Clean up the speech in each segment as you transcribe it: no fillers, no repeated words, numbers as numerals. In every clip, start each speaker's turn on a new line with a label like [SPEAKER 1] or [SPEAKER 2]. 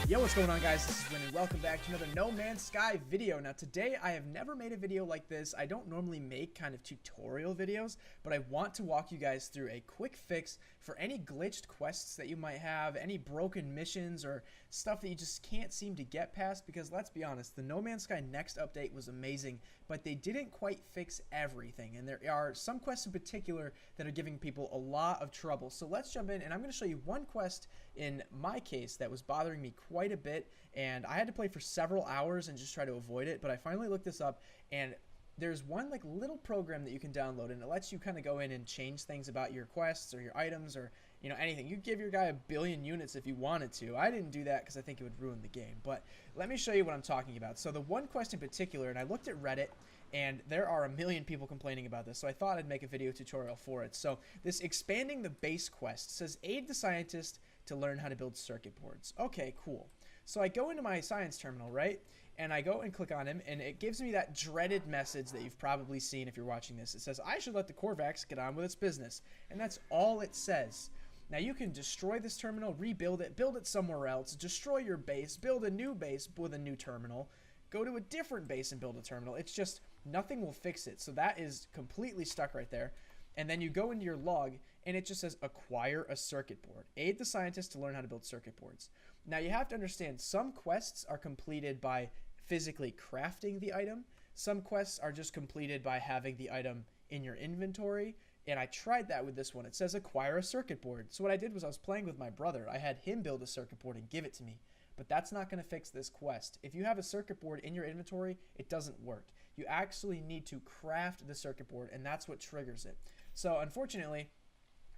[SPEAKER 1] Yo, what's going on, guys? This is Win, and welcome back to another No Man's Sky video. Now, today I have never made a video like this. I don't normally make kind of tutorial videos, but I want to walk you guys through a quick fix for any glitched quests that you might have, any broken missions, or stuff that you just can't seem to get past, because let's be honest, the No Man's Sky Next update was amazing, but they didn't quite fix everything, and there are some quests in particular that are giving people a lot of trouble. So let's jump in, and I'm going to show you one quest in my case that was bothering me quite a bit, and I had to play for several hours and just try to avoid it, but I finally looked this up, and there's one like little program that you can download, and it lets you kind of go in and change things about your quests or your items or anything. You give your guy 1 billion units if you wanted to. I didn't do that because I think it would ruin the game, but let me show you what I'm talking about. So the one quest in particular, and I looked at Reddit, and there are 1 million people complaining about this, so I thought I'd make a video tutorial for it. So this expanding the base quest says aid the scientist to learn how to build circuit boards. Okay, cool. So I go into my science terminal, right? And I go and click on him, and it gives me that dreaded message that you've probably seen if you're watching this. It says, I should let the Korvax get on with its business. And that's all it says. Now you can destroy this terminal, rebuild it, build it somewhere else, destroy your base, build a new base with a new terminal, go to a different base and build a terminal. It's just, nothing will fix it. So that is completely stuck right there. And then you go into your log, and it just says acquire a circuit board. Aid the scientist to learn how to build circuit boards. Now you have to understand, some quests are completed by physically crafting the item. Some quests are just completed by having the item in your inventory. And I tried that with this one. It says acquire a circuit board. So what I did was I was playing with my brother. I had him build a circuit board and give it to me. But that's not going to fix this quest. If you have a circuit board in your inventory, it doesn't work. You actually need to craft the circuit board, and that's what triggers it. So unfortunately,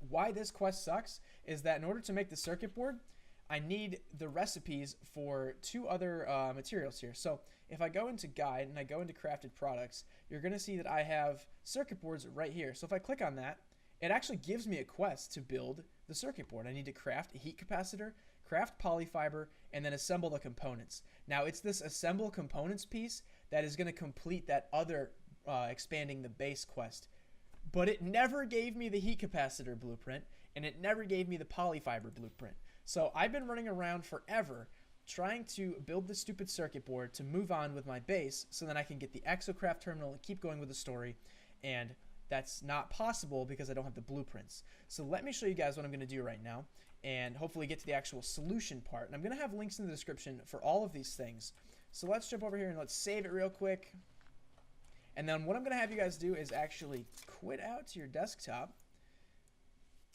[SPEAKER 1] why this quest sucks is that in order to make the circuit board, I need the recipes for 2 other materials here. So if I go into guide and I go into crafted products, you're going to see that I have circuit boards right here. So if I click on that, it actually gives me a quest to build the circuit board. I need to craft a heat capacitor, craft polyfiber, and then assemble the components. Now it's this assemble components piece that is going to complete that other expanding the base quest. But it never gave me the heat capacitor blueprint, and it never gave me the polyfiber blueprint. So I've been running around forever trying to build this stupid circuit board to move on with my base so then I can get the Exocraft terminal and keep going with the story. And that's not possible because I don't have the blueprints. So let me show you guys what I'm going to do right now and hopefully get to the actual solution part. And I'm going to have links in the description for all of these things. So let's jump over here and let's save it real quick. And then what I'm going to have you guys do is actually quit out to your desktop.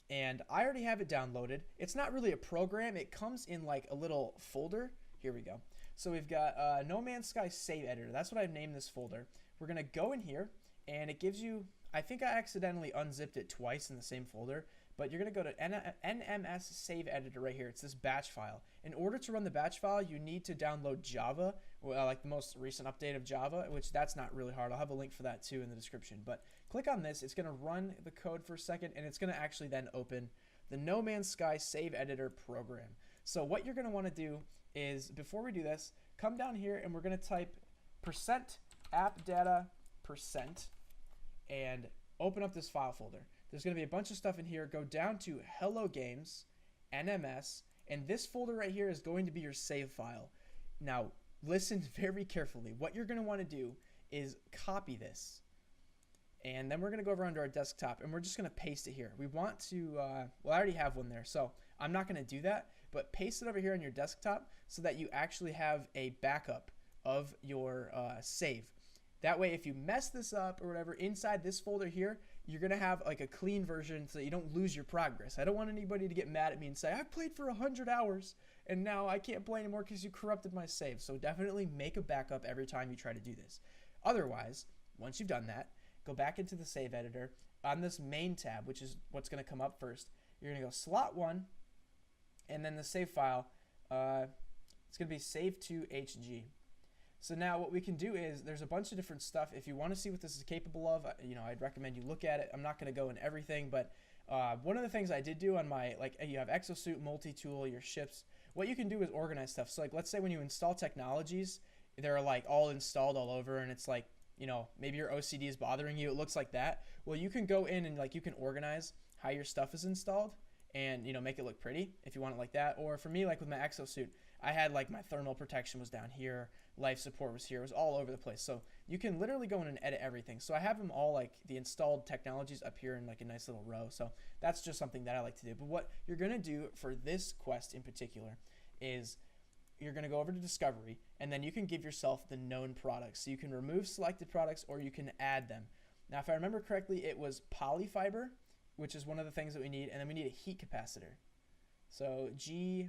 [SPEAKER 1] And I already have it downloaded. It's not really a program. It comes in like a little folder. Here we go. So we've got No Man's Sky Save Editor. That's what I've named this folder. We're going to go in here, and it gives you, I think I accidentally unzipped it twice in the same folder, but you're going to go to NMS Save Editor right here. It's this batch file. In order to run the batch file, you need to download Java, like the most recent update of Java, which that's not really hard. I'll have a link for that too in the description. But click on this. It's going to run the code for a second, and it's going to actually then open the No Man's Sky Save Editor program. So what you're going to want to do is, before we do this, come down here, and we're going to type %appdata% and open up this file folder. There's going to be a bunch of stuff in here. Go down to Hello Games, NMS, and this folder right here is going to be your save file. Now, listen very carefully. What you're going to want to do is copy this. And then we're going to go over onto our desktop, and we're just going to paste it here. We want to, well, I already have one there, so I'm not going to do that, but paste it over here on your desktop so that you actually have a backup of your save. That way, if you mess this up or whatever, inside this folder here, you're going to have like a clean version so that you don't lose your progress. I don't want anybody to get mad at me and say, I played for 100 hours and now I can't play anymore because you corrupted my save. So definitely make a backup every time you try to do this. Otherwise, once you've done that, go back into the save editor. On this main tab, which is what's going to come up first, you're going to go slot 1, and then the save file, it's going to be save to HG. So now what we can do is, there's a bunch of different stuff. If you want to see what this is capable of, I'd recommend you look at it. I'm not going to go in everything, but one of the things I did do on my, you have Exosuit, Multi-Tool, your ships. What you can do is organize stuff. So let's say when you install technologies, they're like all installed all over, and it's like, maybe your OCD is bothering you. It looks like that. Well, you can go in and you can organize how your stuff is installed and make it look pretty if you want it like that. Or for me, like with my Exosuit, I had like my thermal protection was down here, life support was here, it was all over the place. So you can literally go in and edit everything. So I have them all, like the installed technologies up here in like a nice little row. So that's just something that I like to do. But what you're gonna do for this quest in particular is you're going to go over to discovery, and then you can give yourself the known products. So you can remove selected products or you can add them. Now, if I remember correctly, it was polyfiber, which is one of the things that we need, and then we need a heat capacitor. So G,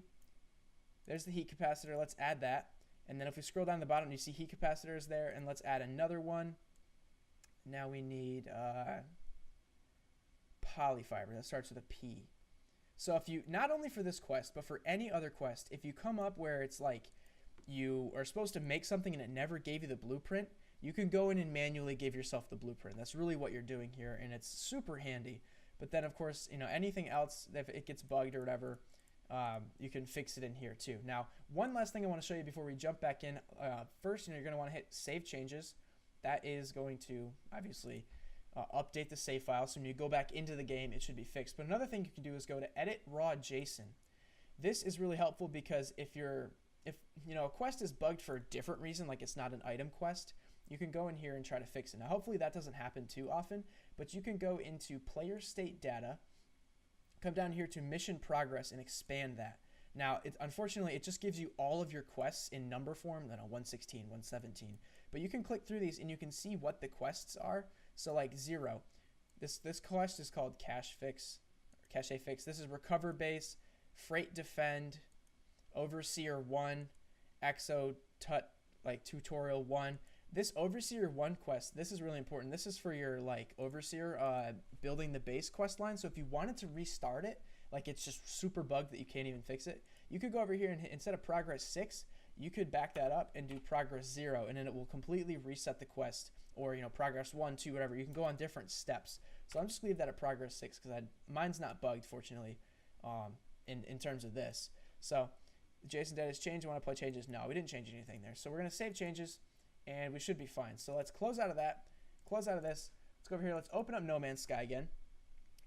[SPEAKER 1] there's the heat capacitor. Let's add that. And then if we scroll down the bottom, you see heat capacitors there, and let's add another one. Now we need polyfiber. That starts with a P. So if you, not only for this quest, but for any other quest, if you come up where it's like you are supposed to make something and it never gave you the blueprint, you can go in and manually give yourself the blueprint. That's really what you're doing here, and it's super handy. But then, of course, you know, anything else, if it gets bugged or whatever, you can fix it in here too. Now, one last thing I want to show you before we jump back in. First, you know, you're going to want to hit Save Changes. That is going to, obviously, update the save file, so when you go back into the game, it should be fixed. But another thing you can do is go to Edit Raw JSON. This is really helpful because if you know a quest is bugged for a different reason, like it's not an item quest, you can go in here and try to fix it. Now, hopefully that doesn't happen too often, but you can go into Player State Data, come down here to Mission Progress, and expand that. Now, unfortunately, it just gives you all of your quests in number form, 116, 117. But you can click through these and you can see what the quests are. So like 0, this quest is called Cache Fix. This is Recover Base, Freight Defend, Overseer 1, Exo Tut like Tutorial 1. This Overseer 1 quest, this is really important. This is for your like Overseer building the base quest line. So if you wanted to restart it, like it's just super bugged that you can't even fix it, you could go over here and instead of progress 6, you could back that up and do progress 0, and then it will completely reset the quest, or you know, progress 1, 2, whatever. You can go on different steps. So I'm just gonna leave that at progress 6 because mine's not bugged, fortunately, in terms of this. So the JSON data has changed. I want to play changes. No, we didn't change anything there. So we're gonna save changes, and we should be fine. So let's close out of that. Close out of this. Let's go over here. Let's open up No Man's Sky again.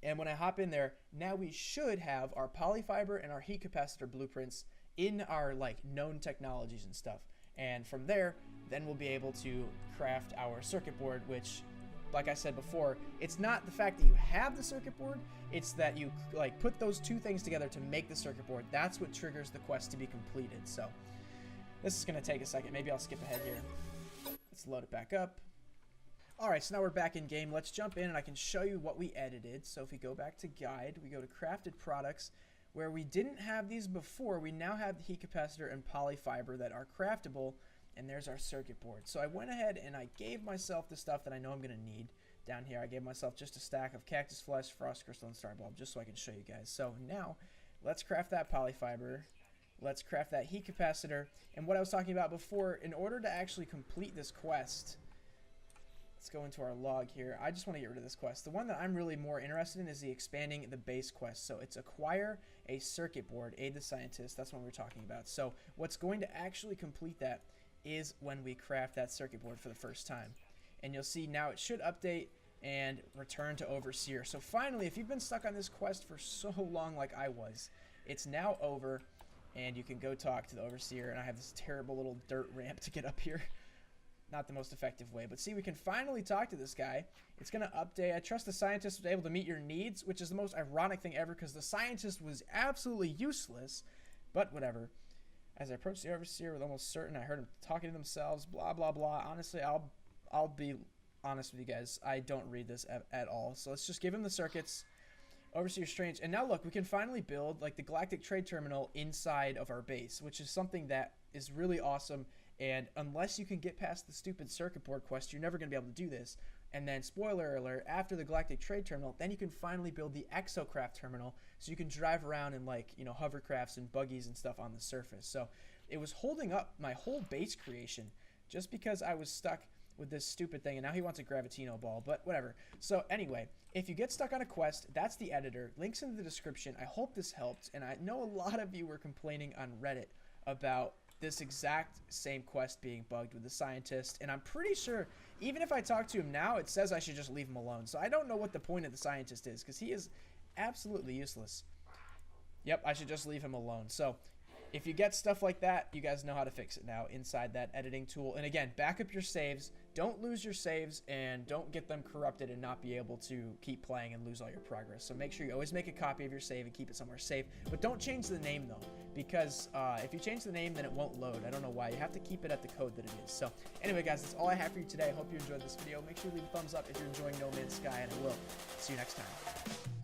[SPEAKER 1] And when I hop in there, now we should have our polyfiber and our heat capacitor blueprints in our like known technologies and stuff. And from there, then we'll be able to craft our circuit board, which, like I said before, it's not the fact that you have the circuit board, it's that you like put those two things together to make the circuit board. That's what triggers the quest to be completed. So this is gonna take a second. Maybe I'll skip ahead here. Let's load it back up. Alright, so now we're back in game. Let's jump in and I can show you what we edited. So if we go back to guide, we go to crafted products. Where we didn't have these before, we now have the heat capacitor and polyfiber that are craftable, and there's our circuit board. So I went ahead and I gave myself the stuff that I know I'm going to need down here. I gave myself just a stack of cactus flesh, frost crystal, and star bulb, just so I can show you guys. So now, let's craft that polyfiber. Let's craft that heat capacitor. And what I was talking about before, in order to actually complete this quest, let's go into our log here. I just want to get rid of this quest. The one that I'm really more interested in is the expanding the base quest. So it's acquire a circuit board, aid the scientist. That's what we're talking about. So what's going to actually complete that is when we craft that circuit board for the first time. And you'll see now it should update and return to Overseer. So finally, if you've been stuck on this quest for so long like I was, it's now over and you can go talk to the Overseer. And I have this terrible little dirt ramp to get up here. Not the most effective way, but see, we can finally talk to this guy. It's going to update. I trust the scientist was able to meet your needs, which is the most ironic thing ever because the scientist was absolutely useless, but whatever. As I approached the Overseer with almost certain, I heard him talking to themselves, blah, blah, blah. Honestly, I'll be honest with you guys. I don't read this at all. So let's just give him the circuits. Overseer Strange. And now look, we can finally build like the Galactic Trade Terminal inside of our base, which is something that is really awesome. And unless you can get past the stupid circuit board quest, you're never going to be able to do this. And then, spoiler alert, after the Galactic Trade Terminal, then you can finally build the Exocraft Terminal so you can drive around in like, you know, hovercrafts and buggies and stuff on the surface. So it was holding up my whole base creation just because I was stuck with this stupid thing. And now he wants a Gravitino ball, but whatever. So anyway, if you get stuck on a quest, that's the editor. Links in the description. I hope this helped. And I know a lot of you were complaining on Reddit about this exact same quest being bugged with the scientist, and I'm pretty sure even if I talk to him now, it says I should just leave him alone. So I don't know what the point of the scientist is because he is absolutely useless. Yep, I should just leave him alone. So if you get stuff like that, you guys know how to fix it now inside that editing tool. And again, back up your saves. Don't lose your saves, and don't get them corrupted and not be able to keep playing and lose all your progress. So make sure you always make a copy of your save and keep it somewhere safe. But don't change the name, though, because if you change the name, then it won't load. I don't know why. You have to keep it at the code that it is. So anyway, guys, that's all I have for you today. I hope you enjoyed this video. Make sure you leave a thumbs up if you're enjoying No Man's Sky, and I will see you next time.